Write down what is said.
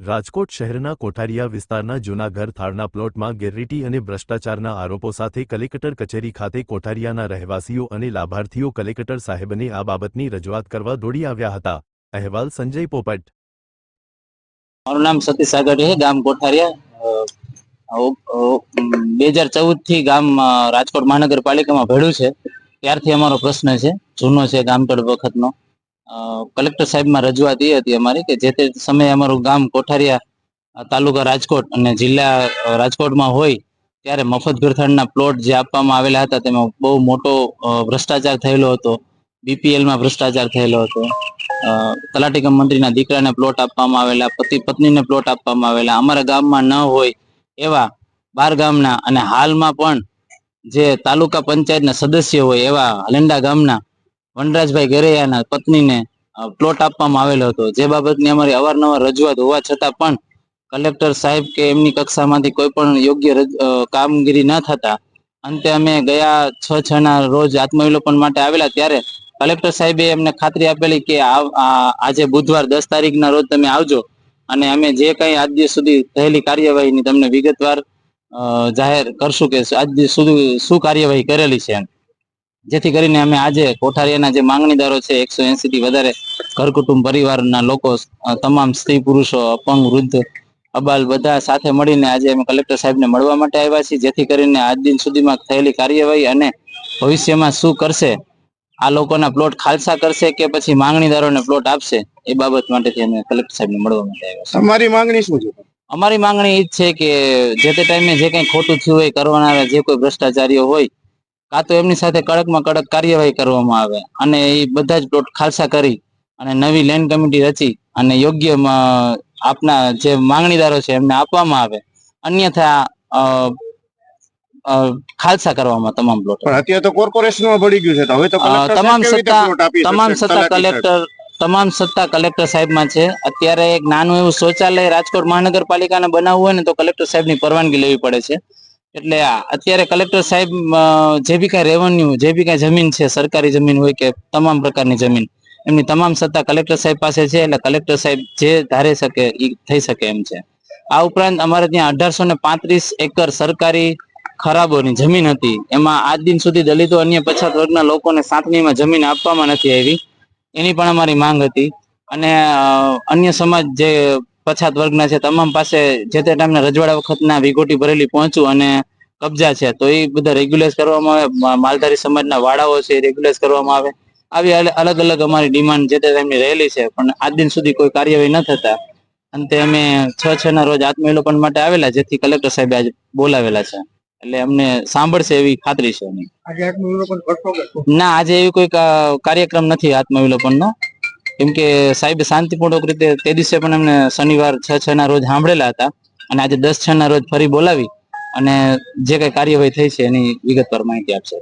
રાજકોટ શહેરના કોઠારિયા વિસ્તારના જૂના ઘર થાળના પ્લોટમાં ગેરરીતિ અને ભ્રષ્ટાચારના આરોપો સાથે કલેક્ટર કચેરી ખાતે કોઠારિયાના રહેવાસીઓ અને લાભાર્થીઓ કલેક્ટર સાહેબને આ બાબતની રજૂઆત કરવા દોડી આવ્યા હતા। અહેવાલ સંજય પોપટ। મારું નામ સતીશ સાગર છે, ગામ કોઠારિયા। 2014 થી ગામ રાજકોટ મહાનગરપાલિકામાં ભેળું છે, ત્યારથી અમારો પ્રશ્ન છે, જૂનો છે, ગામતળ વખતનો। કલેક્ટર સાહેબમાં રજૂઆત એ હતી અમારી કે જે તે સમયે અમારું ગામ કોઠારિયા તાલુકા રાજકોટ અને જિલ્લા રાજકોટમાં હોય ત્યારે મફત ઘરથાળના પ્લોટ જે આપવામાં આવેલા હતા તેમાં બહુ મોટો ભ્રષ્ટાચાર થયેલો હતો। બીપીએલમાં ભ્રષ્ટાચાર થયેલો હતો। તલાટી કમ મંત્રીના દીકરાને પ્લોટ આપવામાં આવેલા, પતિ પત્નીને પ્લોટ આપવામાં આવેલા, અમારા ગામમાં ન હોય એવા 12 ગામના અને હાલમાં પણ જે તાલુકા પંચાયતના સદસ્ય હોય એવા હલેન્ડા ગામના વનરાજભાઈ ગેરૈયાના પત્નીને પ્લોટ આપવામાં આવેલો હતો। જે બાબતની અમારી અવારનવાર રજૂઆત હોવા છતાં પણ કલેક્ટર સાહેબ કે એમની કક્ષામાંથી કોઈ પણ યોગ્ય કામગીરી ન થતા અંતે અમે ગયા 6/6 ના રોજ આત્મવિલોપન માટે આવેલા ત્યારે કલેક્ટર સાહેબે એમને ખાતરી આપેલી કે આજે બુધવાર 10 તારીખના રોજ તમે આવજો અને અમે જે કંઈ આજ દિવસ સુધી થયેલી કાર્યવાહીની તમને વિગતવાર જાહેર કરશું કે આજ દિવસ સુધી શું કાર્યવાહી કરેલી છે, જેથી કરીને અમે આજે કોઠારિયાના જે માંગણીદારો છે 180 થી વધારે ઘર કુટુંબ પરિવારના લોકો, તમામ સ્ત્રી પુરુષો, અપંગ, વૃદ્ધ, અબાલ બધા સાથે મળીને આજે અમે કલેક્ટર સાહેબને મળવા માટે આવ્યા છીએ, જેથી કરીને આજ દિન સુધીમાં થયેલી કાર્યવાહી અને ભવિષ્યમાં શું કરશે, આ લોકોના પ્લોટ ખાલસા કરશે કે પછી માંગણીદારોને પ્લોટ આપશે, એ બાબત માટેથી અમે કલેક્ટર સાહેબને મળવા માટે આવ્યા છીએ। તમારી માંગણી શું છે? અમારી માંગણી એ જ છે કે જે તે ટાઈમે જે કંઈ ખોટું થયું હોય, કરવાના જે કોઈ ભ્રષ્ટાચારીઓ હોય કાં તો એમની સાથે કડકમાં કડક કાર્યવાહી કરવામાં આવે અને એ બધા જ પ્લોટ ખાલસા કરી અને નવી લેન્ડ કમિટી રચી અને યોગ્ય આપના જે માંગણીદારો છે એમને આપવામાં આવે, અન્યથા ખાલસા કરવામાં તમામ પ્લોટ। પણ અત્યારે તો કોર્પોરેશનમાં ભળી ગયું છે, તો હવે તો તમામ સત્તા કલેક્ટર સાહેબમાં છે। અત્યારે એક નાનું એવું શૌચાલય રાજકોટ મહાનગરપાલિકાને બનાવવું હોય ને તો કલેક્ટર સાહેબની પરવાનગી લેવી પડે છે। એટલે અત્યારે કલેક્ટર સાહેબ જે બી કાંઈ રેવન્યુ, જે બી કાંઈ જમીન છે, સરકારી જમીન હોય કે તમામ પ્રકારની જમીન, એમની તમામ સત્તા કલેક્ટર સાહેબ પાસે છે। એટલે કલેક્ટર સાહેબ જે ધારી શકે એ થઈ શકે એમ છે। આ ઉપરાંત અમારે ત્યાં 1835 એકર સરકારી ખરાબોની જમીન હતી, એમાં આજ દિન સુધી દલિતો અન્ય પછાત વર્ગના લોકોને સાતમીમાં જમીન આપવામાં નથી આવી, એની પણ અમારી માંગ હતી। અને અન્ય સમાજ જે પછાત વર્ગના છે તમામ પાસે જે તે ટાઈમના રજવાડા વખતના વિગોટી ભરેલી પહોંચું અને કબજા છે તો એ બધા રેગ્યુલાઇઝ કરવામાં આવે। માલધારી સમાજના વાડાઓ છે એ રેગ્યુલાઇઝ કરવામાં આવે। આવી અલગ અલગ અમારી ડિમાન્ડ જે તે ટાઈમની રહેલી છે, પણ આજ દિન સુધી કોઈ કાર્યવાહી ન થતા અંતે અમે 6/6 ના રોજ આત્મવિલોપન માટે આવેલા, જેથી કલેક્ટર સાહેબે આજે બોલાવેલા છે, એટલે અમને સાંભળશે એવી ખાતરી છે। ના, આજે એવી કોઈ કાર્યક્રમ નથી આત્મવિલોપનનો, કેમ કે સાહેબે શાંતિપૂર્વક રીતે તે દિવસે પણ અમને શનિવાર 6/6 ના રોજ સાંભળેલા હતા અને આજે 10/6 ના રોજ ફરી બોલાવી અને જે કઈ કાર્યવાહી થઈ છે એની વિગતવાર માહિતી આપશે।